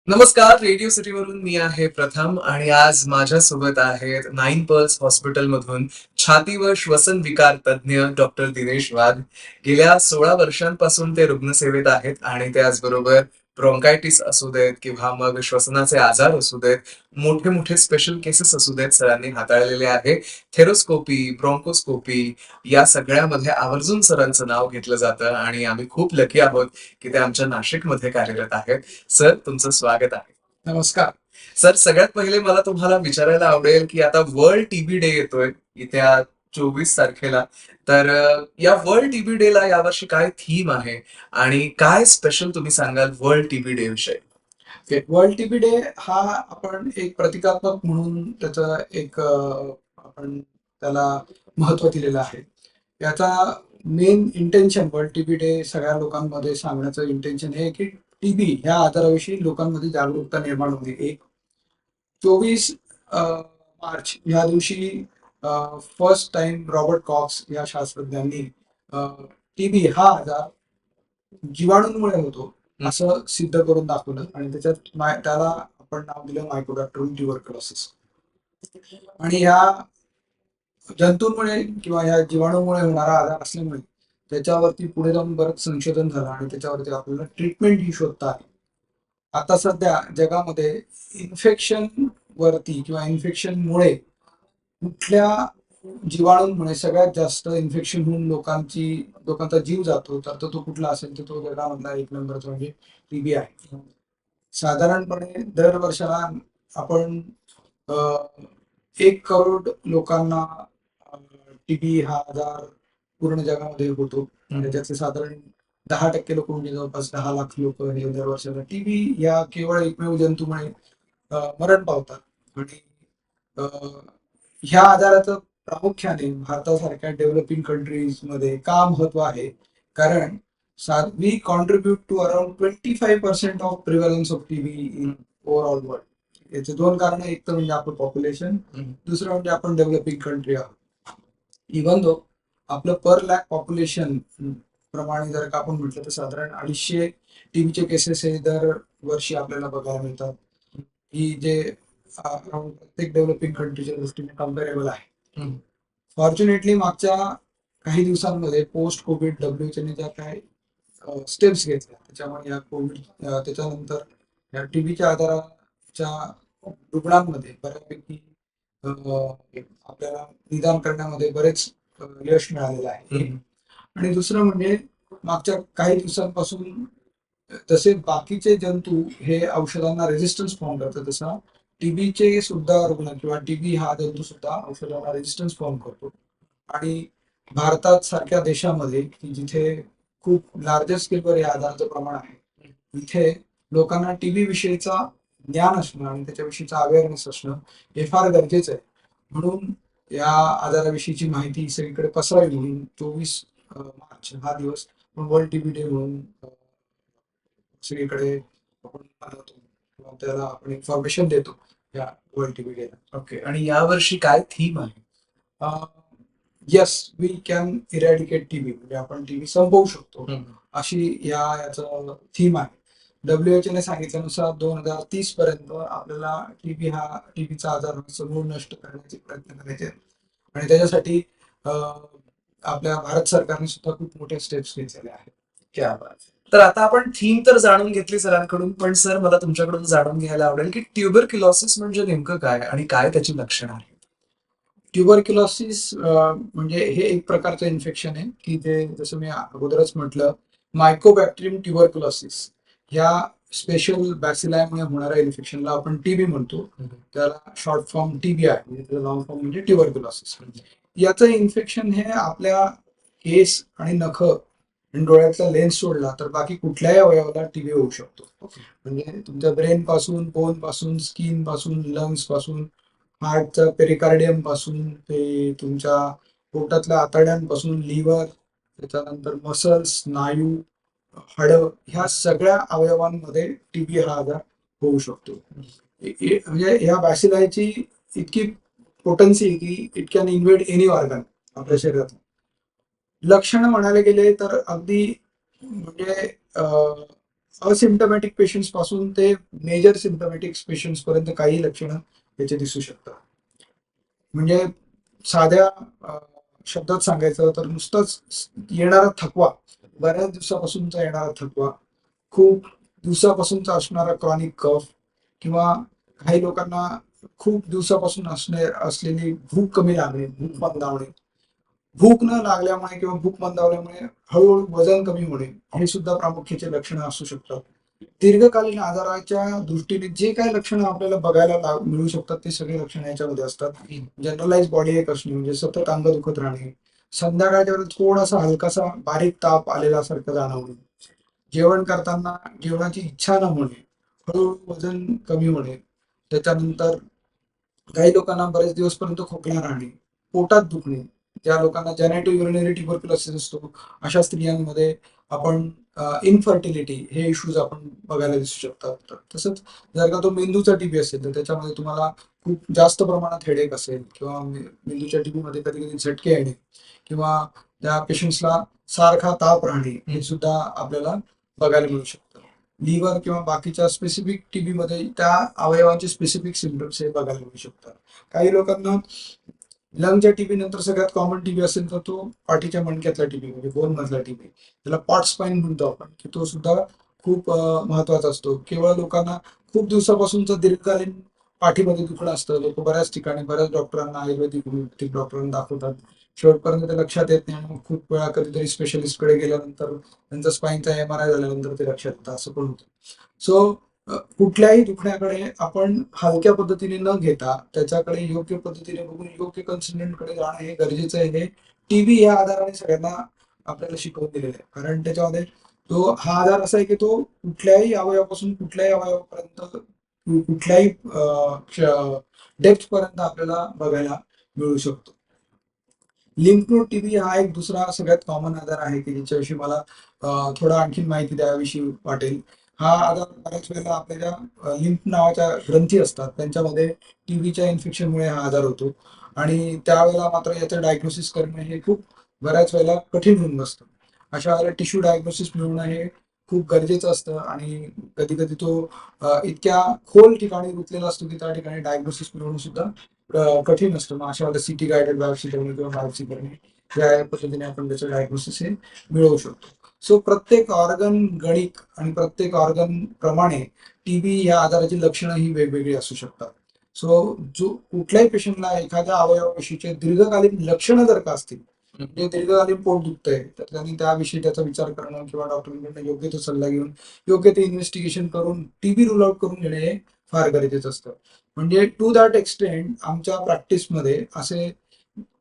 नमस्कार. रेडिओ सिटीवरून मी आहे प्रथम आणि आज माझ्यासोबत आहेत नाईन पर्ल्स हॉस्पिटलमधून छाती व श्वसन विकार तज्ज्ञ डॉक्टर दिनेश वाघ. गेल्या 16 वर्षांपासून ते रुग्णसेवेत आहेत आणि त्याचबरोबर ब्रोंकायटिस असू देत किंवा मग श्वसनाचे आजार असू देत, मोठे मोठे स्पेशल केसेस असू देत, सरांनी हाताळलेले आहे. थेरोस्कोपी, ब्रोंकोस्कोपी या सगळ्यामध्ये आवर्जून सरांचं नाव घेतलं जातं आणि आम्ही खूप लकी आहोत की ते आमच्या नाशिकमध्ये कार्यरत आहेत. सर, तुमचं स्वागत आहे. नमस्कार. सर, सगळ्यात पहिले मला तुम्हाला विचारायला आवडेल की आता वर्ल्ड टीबी डे येतोय येत्या 24 तारखेला. तर या वर्ल्ड टीबी डे ला यावर्षी काय थीम आहे आणि काय स्पेशल तुम्ही सांगाल वर्ल्ड टीबी डे विषयी? वर्ल्ड टीबी डे हा आपण एक प्रतिकात्मक म्हणून त्याचा एक आपण त्याला महत्व दिलेलं आहे. याचा main intention world TB day सगळ्या लोकांमध्ये सांगण्याचं इंटेन्शन हे की टीबी ह्या आजाराविषयी लोकांमध्ये जागरूकता निर्माण होणे. एक 24 मार्च या दिवशी फर्स्ट टाइम रॉबर्ट कॉक्स या शास्त्रज्ञांनी टीबी हा आजार जीवाणूंमुळे होतो असं सिद्ध करून दाखवलं आणि त्याच्यात त्याला आपण नाव दिलं मायकोबॅक्टेरियम ट्युबरक्युलोसिस. आणि ह्या जंतूंमुळे किंवा ह्या जीवाणूमुळे होणारा आजार असल्यामुळे त्याच्यावरती पुढे जाऊन बरंच संशोधन झालं आणि त्याच्यावरती आपल्याला ट्रीटमेंट ही शोधता आली. आता सध्या जगामध्ये इन्फेक्शन वरती किंवा इन्फेक्शनमुळे कुठल्या जीवाणूंमुळे सगळ्यात जास्त इन्फेक्शन होऊन लोकांचा जीव जातो, तर तो कुठला असेल तर तो जगामधला एक नंबरचा म्हणजे टीबी आहे. साधारणपणे दर वर्षाला आपण 1 करोड लोकांना टीबी हा आजार पूर्ण जगामध्ये होतो. त्याच्यातले साधारण 10% लोक म्हणजे जवळपास 10 लाख लोक हे दर वर्षाला टीबी या केवळ एकमेव जंतूमुळे मरण पावतात. आणि ह्या आजाराचं प्रामुख्याने भारतासारख्या डेव्हलपिंग कंट्रीज मध्ये का महत्व आहे, कारण we contribute to around 25% of prevalence of TB in overall world. याचे दोन कारण, एक तर म्हणजे आपलं पॉप्युलेशन, दुसरं म्हणजे आपण डेव्हलपिंग कंट्री आहोत. इव्हन दो आपलं पर लॅक पॉप्युलेशन प्रमाणे जर का आपण म्हटलं तर साधारण 250 टीबीचे केसेस हे दर वर्षी आपल्याला बघायला मिळतात, की जे प्रत्येक डेव्हलपिंग कंट्रीच्या दृष्टीने कम्पेरेबल आहे. फॉर्च्युनेटली मागच्या काही दिवसांमध्ये पोस्ट कोविड डब्ल्यूएचओने ज्या काही स्टेप्स घेतल्या त्याच्यामुळे या कोविड त्याच्यानंतर या टीबीच्या आजाराच्या रुग्णांमध्ये बऱ्यापैकी आपल्याला निदान करण्यामध्ये बरेच यश मिळालेलं आहे. आणि दुसरं म्हणजे मागच्या काही दिवसांपासून तसे बाकीचे जंतू हे औषधांना रेजिस्टन्स फॉर्म करतात, तसा टीबीचे सुद्धा रुग्ण किंवा टीबी हा जंतू सुद्धा औषधांना रेजिस्टन्स फॉर्म करतो. आणि भारतात सारख्या देशामध्ये की जिथे खूप लार्जर स्केलवर या आजाराचं प्रमाण आहे, इथे लोकांना टीबी विषयीचा ज्ञान असणं आणि त्याच्याविषयीचा अवेअरनेस असणं हे फार गरजेचं आहे. म्हणून या आजाराविषयीची माहिती सगळीकडे पसरावी म्हणून 24 मार्च हा दिवस वर्ल्ड टीबी डे म्हणून सगळीकडे आपण मनवतो किंवा त्याला आपण इन्फॉर्मेशन देतो या वर्ल्ड टीबी डेला. ओके. आणि यावर्षी काय थीम आहे? Yes, we can eradicate TB, म्हणजे आपण टीबी संपवू शकतो अशी याचं थीम आहे. डब्ल्यूएचओने सांगितल्यानुसार 2030 पर्यंत आपल्याला टीबीचा आजार समूळ नष्ट करण्याचे प्रयत्न करायचे आहेत. आणि त्याच्यासाठी आपल्या भारत सरकारने सुद्धा खूप मोठे स्टेप्स घेतलेले आहेत. क्या बात. तर आता आपण थीम तर जाणून घेतली सरांकडून, पण सर मला तुमच्याकडून जाणून घ्यायला आवडेल की ट्युबरक्युलोसिस म्हणजे नेमकं काय आणि काय त्याची लक्षणं आहेत? ट्युबरक्युलोसिस म्हणजे हे एक प्रकारचं इन्फेक्शन आहे की जे जसं मी अगोदरच म्हटलं, मायकोबॅक्टेरियम ट्युबरक्युलोसिस ह्या स्पेशल बॅसिलायमुळे होणाऱ्या इन्फेक्शनला आपण टीबी म्हणतो. त्याला शॉर्ट फॉर्म टीबी आहे, म्हणजे त्याला लॉंग फॉर्म म्हणजे ट्युबरक्युलोसिस. याचं इन्फेक्शन हे आपल्या केस आणि नख आणि डोळ्याचा लेन्स सोडला तर बाकी कुठल्याही अवयवाला टीबी होऊ शकतो. म्हणजे तुमच्या ब्रेन पासून, बोन पासून, स्किन पासून, लंग्स पासून, हार्टच्या पेरिकार्डियम पासून ते तुमच्या पोटातल्या आतड्यांपासून, लिव्हर, त्याच्यानंतर मसल्स, स्नायू, हाडं, ह्या सगळ्या अवयवांमध्ये टीबी हा आजार होऊ शकतो. म्हणजे ह्या बॅसिलायची इतकी पोटन्सी की it can invade any organ आपल्या शरीरात. लक्षणं म्हणायला गेले तर अगदी म्हणजे असिम्टमॅटिक पेशंट्स पासून ते मेजर सिम्टमॅटिक पेशंट्स पर्यंत काही लक्षणं याचे दिसू शकतात. म्हणजे साध्या शब्दात सांगायचं तर नुसतंच येणारा थकवा, बऱ्याच दिवसापासूनचा येणारा थकवा, खूप दिवसापासूनचा असणारा क्रॉनिक कफ, किंवा काही लोकांना खूप दिवसापासून असलेली भूक कमी लागणे, भूक मंदावणे, भूक न लागल्यामुळे किंवा भूक मंदावल्यामुळे हळूहळू वजन कमी होणे, हे सुद्धा प्रामुख्याचे लक्षणं असू शकतात. दीर्घकालीन आजाराच्या दृष्टीने जे काही लक्षणं आपल्याला बघायला मिळू शकतात ते सगळे लक्षणं याच्यामध्ये असतात. जनरलाइज बॉडी एक असणे, म्हणजे सतत अंग दुखत राहणे, संध्याकाळच्या वेळेस थोडासा हलकासा बारीक ताप आलेला सारखं जाणवणे, जेवण करताना जेवणाची इच्छा न होणे, हळूहळू वजन कमी होणे, त्याच्यानंतर काही लोकांना बरेच दिवसपर्यंत खोकला राहणे, पोटात दुखणे, ज्या लोकांना जेनेटिव्ह युरिनरी ट्युबरक्युलोसिस असतो अशा स्त्रियांमध्ये आपण इनफर्टिलिटी हे इश्यूज आपण बघायला दिसू शकतात. तसंच जर का तो मेंदूचा टीबी असेल तर त्याच्यामध्ये तुम्हाला खूप जास्त प्रमाणात हेडेक असेल, किंवा मेंदूच्या टीबी मध्ये कधी कधी झटके येणे, किंवा त्या पेशंट्सला सारखा ताप राहणे, हे सुद्धा आपल्याला बघायला मिळू शकतं. लिव्हर किंवा बाकीच्या स्पेसिफिक टीबी मध्ये त्या अवयवांचे स्पेसिफिक सिम्पटम्स हे बघायला मिळू शकतात. काही लोकांना लंगच्या टीबी नंतर सगळ्यात कॉमन टीबी असेल तर तो पाठीच्या मणक्यातला टीबी, म्हणजे बोन मधला टीबी, त्याला पॉट स्पाईन म्हणतो आपण, की तो सुद्धा खूप महत्वाचा असतो. केवळ लोकांना खूप दिवसापासूनचं दीर्घकालीन पाठीमध्ये दुखणं असतं, लोक बऱ्याच ठिकाणी बऱ्याच डॉक्टरांना, आयुर्वेदिक होमिओपॅथिक डॉक्टरांना दाखवतात, शेवटपर्यंत ते लक्षात येत नाही, आणि मग खूप वेळा कधीतरी स्पेशलिस्टकडे गेल्यानंतर त्यांचा स्पाईनचा MRI झाल्यानंतर ते लक्षात येतं, असं पण होतं. सो कुठल्याही दुखण्याकडे आपण हलक्या पद्धतीने न घेता त्याच्याकडे योग्य पद्धतीने बघून योग्य कन्सल्टंटकडे जाणं हे गरजेचं आहे. हे टीबी या आजाराने सगळ्यांना आपल्याला शिकवून दिलेलं आहे, कारण त्याच्यामध्ये तो हा आजार असा आहे की तो कुठल्याही अवयवापासून कुठल्याही अवयवापर्यंत कुठल्याही डेप्थ पर्यंत आपल्याला बघायला मिळू शकतो. लिम्फ नोड टीबी हा एक दुसरा सगळ्यात कॉमन आजार आहे की ज्याच्याविषयी मला थोडं आणखीन माहिती द्याविषयी वाटेल. हा आजार बऱ्याच वेळेला आपल्या ज्या लिम्फ नावाच्या ग्रंथी असतात त्यांच्यामध्ये टीबीच्या इन्फेक्शनमुळे हा आजार होतो, आणि त्यावेळेला मात्र याचं डायग्नोसिस करणं हे खूप बऱ्याच वेळेला कठीण होऊन बसतं. अशा वेळेला टिश्यू डायग्नोसिस मिळवणं हे खूप गरजेचं असतं, आणि कधी कधी तो इतक्या खोल ठिकाणी रुतलेला असतो की त्या ठिकाणी डायग्नोसिस मिळवणं सुद्धा कठीण असतं. मग अशा वेळेला सिटी गायडेड बायोप्सी करणे किंवा बायोप्सी करणे, या पद्धतीने आपण त्याचं डायग्नोसिस हे मिळवू शकतो. सो प्रत्येक ऑर्गन गणिक आणि प्रत्येक ऑर्गन प्रमाणे टीबी या आजाराची लक्षणं ही वेगवेगळी असू शकतात. सो जो कुठल्याही पेशंटला एखाद्या अवयवाविषयीचे दीर्घकालीन लक्षणं जर का असतील, म्हणजे दीर्घकालीन पोट दुखतंय, तर त्यांनी त्याविषयी त्याचा विचार करणं किंवा डॉक्टरांकडून योग्य तो सल्ला घेऊन योग्य ते इन्व्हेस्टिगेशन करून टीबी रूल आउट करून घेणे हे फार गरजेचं असतं. म्हणजे टू दॅट एक्सटेंट आमच्या प्रॅक्टिसमध्ये असे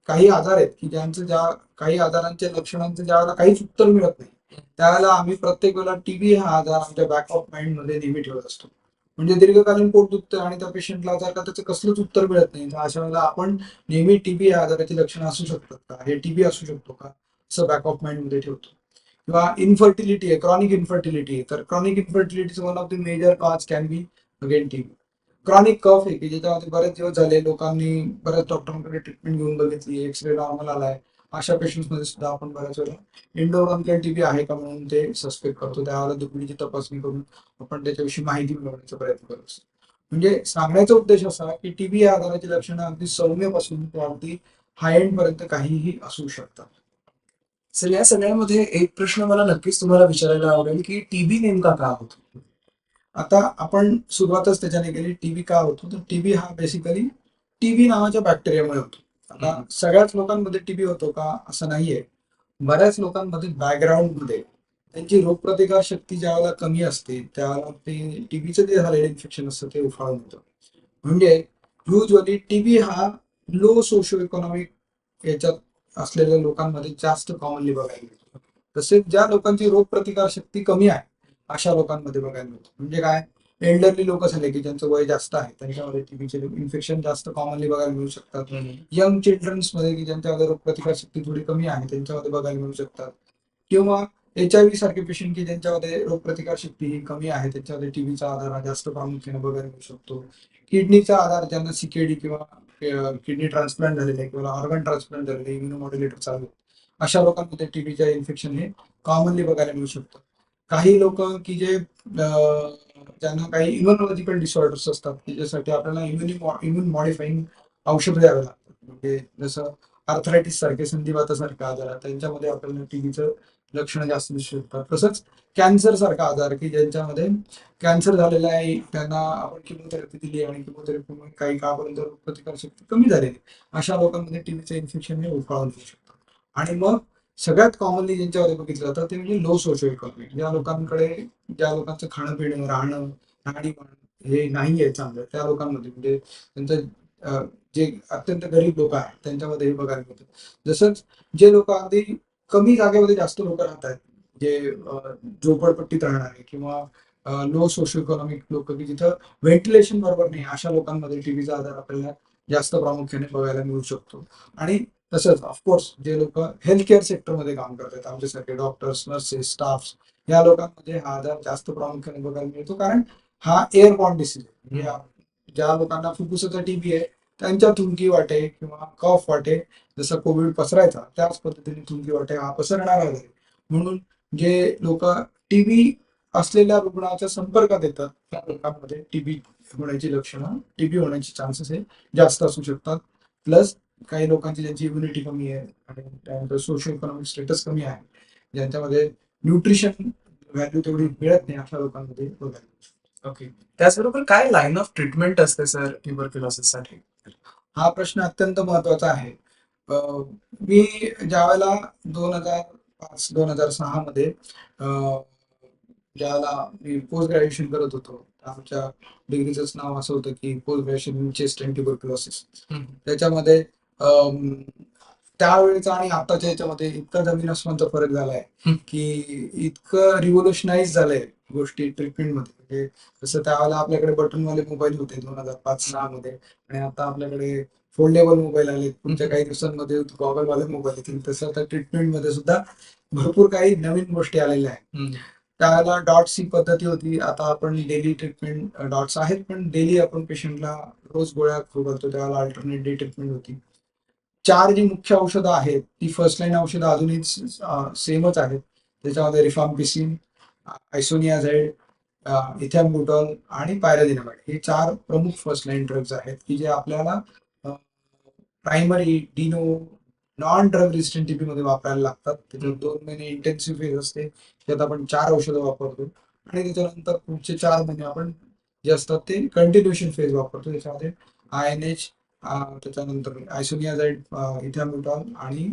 काही आजार आहेत की ज्या काही आजारांच्या लक्षणांचं ज्या वेळेला काहीच उत्तर मिळत नाही, त्यावेळेला आम्ही प्रत्येक वेळेला टीबी हा आजार आमच्या बॅक ऑफ माइंड मध्ये नेहमी ठेवत असतो. म्हणजे दीर्घकालीन पोट दुखतं आणि त्या पेशंटला जर का त्याचं कसलंच उत्तर मिळत नाही, तर अशा वेळेला आपण नेहमी टीबी या आजाराची लक्षणं असू शकतात का, हे टीबी असू शकतो का, असं बॅक ऑफ माइंड मध्ये ठेवतो. किंवा इन्फर्टिलिटी आहे, क्रॉनिक इन्फर्टिलिटी आहे, तर chronic infertility one of the major cause can be again TB. Chronic cough आहे की ज्याच्यामध्ये बरेच दिवस झाले लोकांनी बऱ्याच डॉक्टरांकडे ट्रीटमेंट घेऊन बघितली, एक्सरे नॉर्मल आलाय, अशा पेशंट्स मध्ये सुद्धा आपण बऱ्याच वेळेला इंडोब्रॉन्कियल टीबी आहे का म्हणून ते सस्पेक्ट करतो, त्यावेळेला दुखणीची तपासणी करून आपण त्याच्याविषयी माहिती मिळवण्याचा प्रयत्न करत असतो. म्हणजे सांगण्याचा उद्देश असा की टीबी या आजाराची लक्षणं अगदी सौम्यपासून ते अगदी हाय एंड पर्यंत काहीही असू शकतात. सर, या सगळ्यामध्ये एक प्रश्न मला नक्कीच तुम्हाला विचारायला आवडेल की टीबी नेमका का होतो? आता आपण सुरुवातच त्याच्याने केली, टीबी का होतो, तर टीबी हा बेसिकली टीबी नावाच्या बॅक्टेरियामुळे होतो. आता सगळ्याच लोकांमध्ये टीबी होतो का असं नाहीये. बऱ्याच लोकांमध्ये बॅकग्राऊंड मध्ये त्यांची रोगप्रतिकार शक्ती ज्या वेळेला कमी असते त्यावेळेला ते टीबीचं जे झालेलं इन्फेक्शन असतं ते उफाळून येतं. म्हणजे युजली टीबी हा लो सोशो इकॉनॉमिक याच्यात असलेल्या लोकांमध्ये जास्त कॉमनली बघायला मिळतो. तसेच ज्या लोकांची रोगप्रतिकार शक्ती कमी आहे अशा लोकांमध्ये बघायला मिळतो. म्हणजे काय, एल्डरली लोक झाले की ज्यांचं वय जास्त आहे त्यांच्यामध्ये टीबीचे इन्फेक्शन जास्त कॉमनली बघायला मिळू शकतात. यंग चिल्ड्रन्स मध्ये की ज्यांच्यामध्ये रोगप्रतिकार शक्ती थोडी कमी आहे त्यांच्यामध्ये बघायला मिळू शकतात. किंवा HIV सारखे पेशंट की ज्यांच्यामध्ये रोगप्रतिकार शक्ती ही कमी आहे त्यांच्यामध्ये टीबीचा आधार हा जास्त प्रामुख्याने बघायला मिळू शकतो. किडनीचा आधार ज्यांना CKD किंवा किडनी ट्रान्सप्लांट झालेले किंवा ऑर्गन ट्रान्सप्लांट झालेले, इम्युनोमॉड्युलेटर चालू आहेत, अशा लोकांमध्ये टीबीच्या इन्फेक्शन हे कॉमनली बघायला मिळू शकतं. काही लोक की जे ज्यांना काही इम्युनॉलॉजिकल डिसऑर्डर्स असतात की ज्यासाठी आपल्याला इम्युन मॉडिफाईंग औषध द्यावे लागतात, म्हणजे जसं आर्थरायटिस सारखे संधिवातासारखे आजार आहेत, त्यांच्यामध्ये आपल्याला टीबीचं लक्षणं जास्त दिसू शकतात. तसंच कॅन्सर सारखा आजार की ज्यांच्यामध्ये कॅन्सर झालेला आहे, त्यांना आपण किमोथेरपी दिली आणि किमोथेरपीमुळे काही काळापर्यंत प्रतिकारशक्ती कमी झालेली, अशा लोकांमध्ये टीबीचं इन्फेक्शन हे उफाळून येऊ शकतं. आणि मग सगळ्यात कॉमनली ज्यांच्यामध्ये बघितलं जातं ते म्हणजे लो सोशो इकॉनॉमिक, ज्या लोकांकडे, ज्या लोकांचं खाणं पिणं राहणं राहणीमान हे नाही आहे चांगलं, त्या लोकांमध्ये म्हणजे त्यांचं जे अत्यंत गरीब लोक आहेत त्यांच्यामध्ये हे बघायला मिळतं. जसंच जे लोक अगदी कमी जागेमध्ये जास्त लोक राहत आहेत, जे झोपडपट्टीत राहणारे किंवा लो सोशो इकॉनॉमिक लोक की जिथं व्हेंटिलेशन बरोबर नाही, अशा लोकांमध्ये टीबीचा आजार आपल्याला जास्त प्रामुख्याने बघायला मिळू शकतो. आणि तसंच ऑफकोर्स जे लोक हेल्थ केअर सेक्टरमध्ये काम करतात, आमच्यासारखे डॉक्टर्स, नर्सेस, स्टाफ, या लोकांमध्ये हा आजार जास्त प्रामुख्याने बघायला मिळतो, कारण हा एअरबॉर्न डिसीज आहे. ज्या लोकांना फुफ्फुसाचा टीबी आहे त्यांच्या थुंकी वाटे किंवा कफ वाटे जसा कोविड पसरायचा त्याच पद्धतीने थुंकी वाटे हा पसरणारा आजार आहे. म्हणून जे लोक टीबी असलेल्या रुग्णाच्या संपर्कात येतात त्या लोकांमध्ये टीबी होण्याची लक्षणं, टीबी होण्याचे चान्सेस हे जास्त असू शकतात. प्लस काही लोकांची ज्यांची इम्युनिटी कमी आहे आणि त्यानंतर सोशो इकॉनॉमिक स्टेटस कमी आहे, ज्यांच्यामध्ये न्यूट्रिशन व्हॅल्यू तेवढी मिळत नाही, अशा लोकांमध्ये बघायला. ओके. त्याचबरोबर काय लाईन ऑफ ट्रीटमेंट असते सर ट्युबरक्युलोसिससाठी? हा प्रश्न अत्यंत महत्वाचा आहे. अं, मी ज्यावेळेला 2005-2006 मध्ये ज्यावेळेला मी पोस्ट ग्रॅज्युएशन करत होतो, आमच्या डिग्रीचंच नाव असं होतं की post graduation in chest and tuberculosis. त्याच्यामध्ये अं, त्यावेळेचा आणि आताच्या याच्यामध्ये इतका जमीन अस्मानचा फरक झालाय की इतकं रिव्होल्युशनाइज झालंय गोष्टी ट्रीटमेंटमध्ये. म्हणजे जसं त्यावेळेला आपल्याकडे बटनवाले मोबाईल होते 2005-06 मध्ये, आणि आता आपल्याकडे फोल्डेबल मोबाईल आले, पुढच्या काही दिवसांमध्ये गॉगल वाले मोबाईल येतील. तसं आता ट्रीटमेंटमध्ये सुद्धा भरपूर काही नवीन गोष्टी आलेल्या आहेत. त्यावेळेला डॉट्स ही पद्धती होती, आता आपण डेली ट्रीटमेंट डॉट्स आहेत, पण डेली आपण पेशंटला रोज गोळ्या खाऊ घालतो. त्यावेळेला अल्टरनेट डे ट्रीटमेंट होती. 4 जी मुख्य औषधं आहेत ती फर्स्ट लाईन औषधं अजूनही सेमच आहेत. त्याच्यामध्ये रिफाम्पिसिन, आयसोनियाझाइड, इथॅम्बुटॉल आणि पायराझिनामाइड हे 4 प्रमुख फर्स्ट लाईन ड्रग्ज आहेत की जे आपल्याला primary Dino non drug resistant TB मध्ये वापरायला लागतात. त्याच्यात 2 महिने इंटेन्सिव्ह फेज असते, त्यात आपण 4 औषधं वापरतो, आणि त्याच्यानंतर पुढचे 4 महिने आपण जे असतात ते कंटिन्युएशन फेज वापरतो. त्याच्यामध्ये INH, त्याच्यानंतर आयसोनियाझाइड, इथॅम्बुटॉल आणि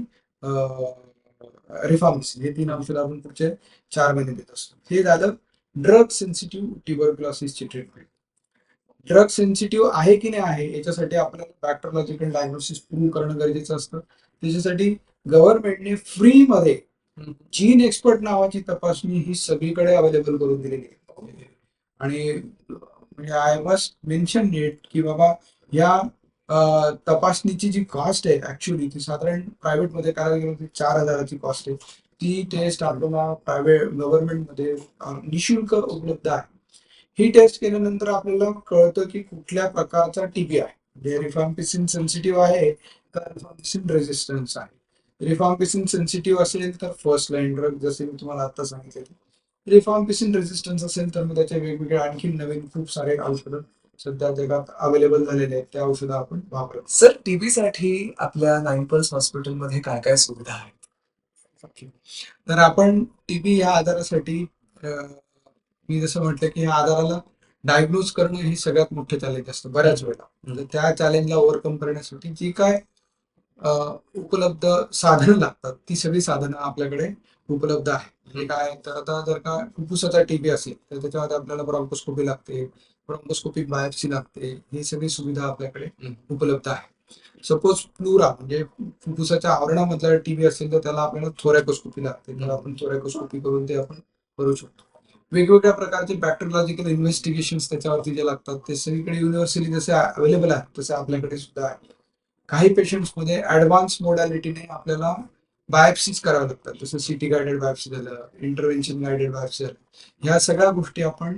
रिफाम्पिसिन हे 3 औषधं आपण पुढचे 4 महिने देत असतो. हे झालं ड्रग सेन्सिटिव्ह ट्युबरक्युलोसिसची ट्रीटमेंट. ड्रग सेन्सिटिव्ह आहे की नाही आहे याच्यासाठी आपल्याला बॅक्टेरियोलॉजिकल डायग्नोसिस प्रूव्ह करणं गरजेचं असतं. त्याच्यासाठी गव्हर्नमेंटने फ्रीमध्ये जीन एक्सपर्ट नावाची तपासणी ही सगळीकडे अवेलेबल करून दिलेली आहे. आणि म्हणजे आय मस्ट मेन्शन इट की बाबा या तपासणीची जी कॉस्ट आहे ऍक्च्युली ती साधारण प्रायव्हेटमध्ये करायला गेलं तर 4,000ची कॉस्ट आहे. ती टेस्ट आपल्याला प्रायव्हेट गव्हर्नमेंटमध्ये निशुल्क उपलब्ध आहे. ही टेस्ट केल्यानंतर आपल्याला कळतं की कुठल्या प्रकारचा टीबी आहे. म्हणजे रिफाम्पिसिन सेन्सिटिव्ह आहे का रिफाम्पिसिन रेजिस्टन्स आहे. रिफाम्पिसिन सेन्सिटिव्ह असेल तर फर्स्ट लाईन ड्रग जसे मी तुम्हाला आता सांगितले. रिफाम्पिसिन रेजिस्टन्स असेल तर मग त्याच्या वेगवेगळ्या आणखी नवीन खूप सारे औषधं सध्या जगात अवेलेबल झालेले आहेत, त्या औषधं आपण वापरतो. सर टीबीसाठी आपल्या नाईनपल्स हॉस्पिटलमध्ये काय काय सुविधा आहेत? तर आपण टीबी या आजारासाठी मी जसं म्हटलं की ह्या आजाराला डायग्नोज करणं हे सगळ्यात मोठं चॅलेंज असतं बऱ्याच वेळेला. तर त्या चॅलेंजला ओव्हरकम करण्यासाठी जी काय उपलब्ध साधनं लागतात ती सगळी साधनं आपल्याकडे उपलब्ध आहे. म्हणजे काय तर आता जर का फुफ्फुसाचा टीबी असेल तर त्याच्यामध्ये आपल्याला ब्रॉन्कोस्कोपी लागते, ब्रॉन्कोस्कोपिक बायोप्सी लागते, ही सगळी सुविधा आपल्याकडे उपलब्ध आहे. सपोज प्लुरा म्हणजे फुफ्फुसाच्या आवरणामधला टीबी असेल तर त्याला आपल्याला थोरॅकोस्कोपी लागते, तर आपण थोरॅकोस्कोपी करून ते आपण करू शकतो. वेगवेगळ्या प्रकारचे बॅक्टेरियोलॉजिकल इन्व्हेस्टिगेशन त्याच्यावरती जे लागतात ते सगळीकडे युनिव्हर्सली जसे अवेलेबल आहेत तसे आपल्याकडे सुद्धा आहे. काही पेशंट्समध्ये ऍडव्हान्स मोडॅलिटीने आपल्याला बायोप्सीज कराव्या लागतात, जसं सिटी गायडेड बायोप्सी झालं, इंटरव्हेन्शन गायडेड बायोप्सी झालं. ह्या सगळ्या गोष्टी आपण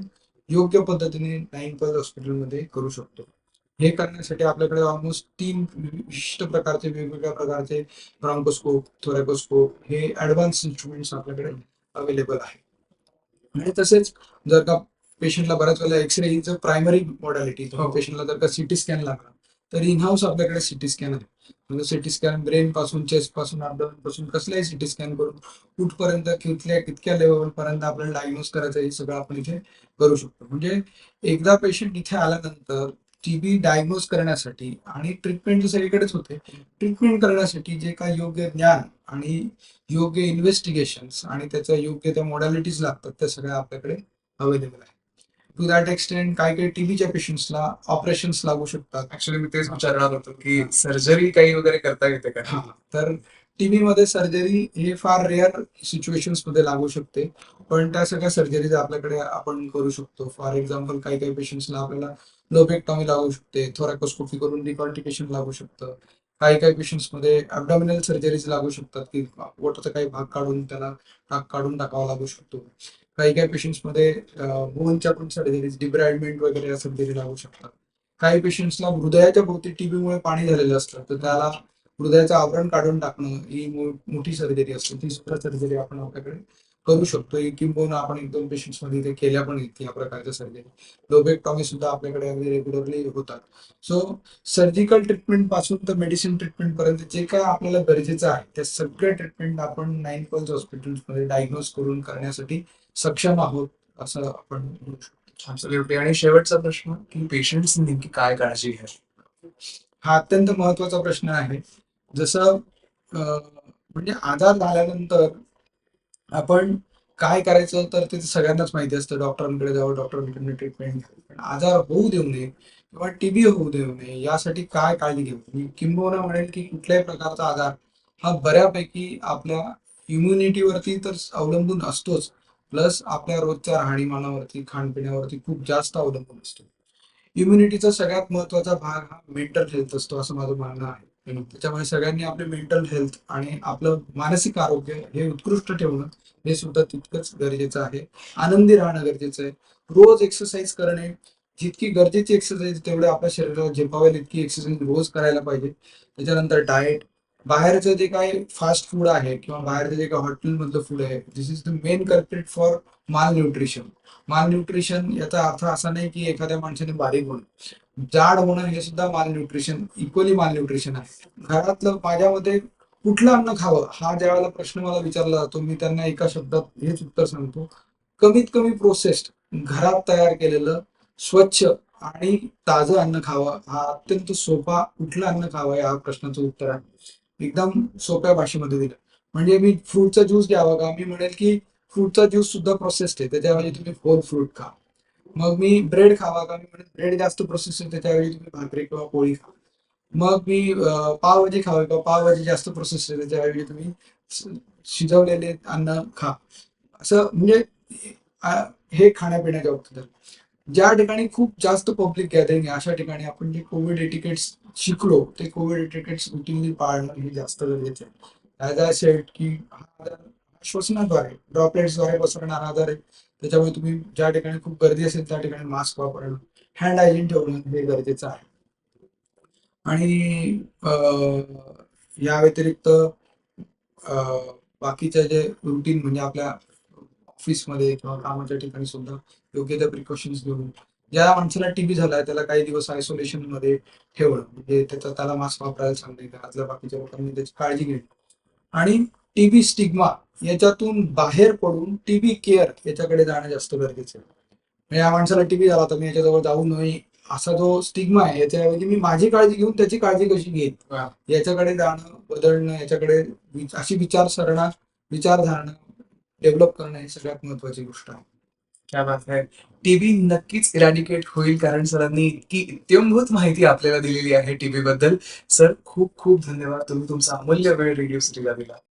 योग्य पद्धतीने नाईनपल्स हॉस्पिटलमध्ये करू शकतो. हे करण्यासाठी आपल्याकडे ऑलमोस्ट 3 विशिष्ट प्रकारचे वेगवेगळ्या प्रकारचे ब्रॉन्कोस्कोप, थोरॅकोस्कोप हे ऍडव्हान्स इन्स्ट्रुमेंट्स आपल्याकडे अवेलेबल आहे. आणि तसेच जर का पेशंटला बऱ्याच वेळेला एक्सरे ही जर प्रायमरी मॉडॅलिटी, हो. पेशंटला जर का सिटी स्कॅन लागला तर इन हाऊस आपल्याकडे सिटी स्कॅन आहे. म्हणजे सिटी स्कॅन ब्रेन पासून, चेस्ट पासून, अबडोमेन पासून कसलाही सिटी स्कॅन करून कुठपर्यंत कितक्या लेवल पर्यंत आपल्याला डायग्नोज करायचं हे सगळं आपण इथे करू शकतो. म्हणजे एकदा पेशंट इथे आल्यानंतर टीबी डायग्नोज करण्यासाठी आणि ट्रीटमेंट सगळीकडेच होते. ट्रीटमेंट करण्यासाठी जे काही योग्य ज्ञान आणि योग्य इन्व्हेस्टिगेशन्स आणि त्याच्या योग्य त्या मॉडॅलिटीज लागतात त्या सगळ्या आपल्याकडे अवेलेबल आहे. टू दॅट एक्सटेंट काही काही टीबीच्या पेशंट्सला ऑपरेशन्स लागू शकतात. ऍक्च्युली मी तेच विचारणार होतो की सर्जरी काही वगैरे करता येते का? हा, तर टीबी मध्ये सर्जरी हे फार रेअर सिच्युएशन्स मध्ये लागू शकते, पण त्या सगळ्या सर्जरीज आपल्याकडे आपण करू शकतो. फॉर एक्झाम्पल काही काही पेशंट्सला आपल्याला लोबेक्टॉमी लागू शकते, थोरॅकोस्कोपी करून डिकॉर्टिकेशन लागू शकतं. काही काही पेशंट्स मध्ये ॲब्डॉमिनल सर्जरीज लागू शकतात की पोटाचा काही भाग काढून त्याला काढून टाकावा लागू शकतो. काही काही पेशंट्स मध्ये बोनच्या पण सर्जरीज, डिब्राइडमेंट वगैरे या सर्जरी लागू शकतात. काही पेशंट्सला हृदयाच्या भोवती टीबीमुळे पाणी झालेलं असतं, तर त्याला हृदयाचं आवरण काढून टाकणं ही मोठी सर्जरी असते. ती सुद्धा सर्जरी आपण आपल्याकडे करू शकतो. किंबहुना आपण 1-2 पेशंट्स मध्ये ते केल्या पण आहेत या प्रकारच्या सर्जरी. लोबेक्टॉमी सुद्धा आपल्याकडे अगदी रेग्युलरली होतात. सो सर्जिकल ट्रीटमेंट पासून तर मेडिसिन ट्रीटमेंट पर्यंत जे काय आपल्याला गरजेचं आहे त्या सगळ्या ट्रीटमेंट आपण 9 पल्स हॉस्पिटल्समध्ये डायग्नोज करून करण्यासाठी सक्षम आहोत असं आपण म्हणू शकतो. Absolutely. आणि शेवटचा प्रश्न की पेशंट्स नेमकी काय काळजी घ्यावी? हा अत्यंत महत्वाचा प्रश्न आहे. जसं म्हणजे आजार झाल्यानंतर आपण काय करायचं तर ते सगळ्यांनाच माहिती असतं. डॉक्टरांकडे जावं, डॉक्टरांकडून ट्रीटमेंट घ्यावी. पण आजार होऊ देऊ नये किंवा टीबी होऊ देऊ नये यासाठी काय काळजी घ्यावी? मी किंबहुना म्हणेल की कुठल्याही प्रकारचा आजार हा बऱ्यापैकी आपल्या इम्युनिटीवरती तर अवलंबून असतोच. प्लस आपल्या रोजच्या राहणीमानावरती, खाणपिण्यावरती खूप जास्त अवलंबून असतो. इम्युनिटीचा सगळ्यात महत्वाचा भाग हा मेंटल हेल्थ असतो असं माझं म्हणणं आहे. त्याच्यामुळे सगळ्यांनी आपले मेंटल हेल्थ आणि आपलं मानसिक आरोग्य हे उत्कृष्ट ठेवणं हे सुद्धा तितकंच गरजेचं आहे. आनंदी राहणं गरजेचं आहे. रोज एक्सरसाइज करणे, जितकी गरजेची एक्सरसाइज तेवढे आपल्या शरीराला झेपावेल इतकी एक्सरसाइज रोज करायला पाहिजे. त्याच्यानंतर डाएट, बाहेरचं जे काही फास्ट फूड आहे किंवा बाहेरचं जे काही हॉटेलमधलं फूड आहे, this is the main culprit for malnutrition. Malnutrition याचा अर्थ असा नाही की एखाद्या माणसाने बारीक होणं, जाड होणं हे सुद्धा माल न्यूट्रिशन, इक्वली माल न्यूट्रिशन आहे. घरातलं माझ्या मते कुठलं अन्न खावं हा ज्या वेळेला प्रश्न मला विचारला जातो मी त्यांना एका शब्दात हेच उत्तर सांगतो, कमीत कमी प्रोसेस्ड, घरात तयार केलेलं, स्वच्छ आणि ताजं अन्न खावं. हा अत्यंत सोपा, कुठलं अन्न खावं या प्रश्नाचं उत्तर आहे. एकदम सोप्या भाषेमध्ये दिलं. म्हणजे मी फ्रूटचा ज्यूस घ्यावा का? मी म्हणेल की फ्रूटचा ज्यूस सुद्धा प्रोसेस्ड आहे, त्याच्याऐवजी तुम्ही होल फ्रूट खा. मग मी ब्रेड खावा का? मी म्हणेन ब्रेड जास्त प्रोसेस आहे, त्याच्याऐवजी तुम्ही भाकरी किंवा पोळी खा. मग मी पावभाजी खावी का? पावभाजी जास्त प्रोसेस आहे, त्याच्याऐवजी तुम्ही शिजवलेले अन्न खा. असं म्हणजे अ, हे खाण्यापिण्याच्या बाबतीत झालं. ज्या ठिकाणी खूप जास्त पब्लिक गॅदरिंग आहे अशा ठिकाणी आपण जे कोविड एटिकेट्स शिकलो ते कोविड एटिकेट्स रुटीनली पाळणं हे जास्त गरजेचं आहे. ॲज आय सेड की हा आजार श्वसनाद्वारे, ड्रॉपलेट्सद्वारे पसरणारा आजार आहे. त्याच्यामुळे तुम्ही ज्या ठिकाणी खूप गर्दी असेल त्या ठिकाणी मास्क वापरणं, हँड हायजीन ठेवणं हे गरजेचं आहे. आणि या व्यतिरिक्त बाकीच्या जे रुटीन म्हणजे आपल्या ऑफिसमध्ये किंवा कामाच्या ठिकाणी सुद्धा योग्य त्या प्रिकॉशन्स घेऊन ज्या माणसाला टीबी झालाय त्याला काही दिवस आयसोलेशन मध्ये ठेवणं, म्हणजे त्याला मास्क वापरायला सांगणे, घरातल्या बाकीच्या लोकांनी त्याची काळजी घेणं आणि टीबी स्टिग्मा याच्यातून बाहेर पडून टीबी केअर याच्याकडे जाणं जास्त गरजेचं आहे. म्हणजे या माणसाला टीबी झाला तर मी याच्याजवळ जाऊ नये असा जो स्टिग्मा आहे याच्याऐवजी मी माझी काळजी घेऊन त्याची काळजी कशी घेईन याच्याकडे जाणं, बदलणं, याच्याकडे अशी विचारधारणा डेव्हलप करणं ही सगळ्यात महत्वाची गोष्ट आहे. क्या बात है. टीबी नक्कीच इरॅडिकेट होईल कारण सरांनी इतकी इत्यंभूत माहिती आपल्याला दिलेली आहे टीबी बद्दल. सर खूप खूप धन्यवाद. तुम्ही तुमचा अमूल्य वेळ रेडिओ सिटीला दिला.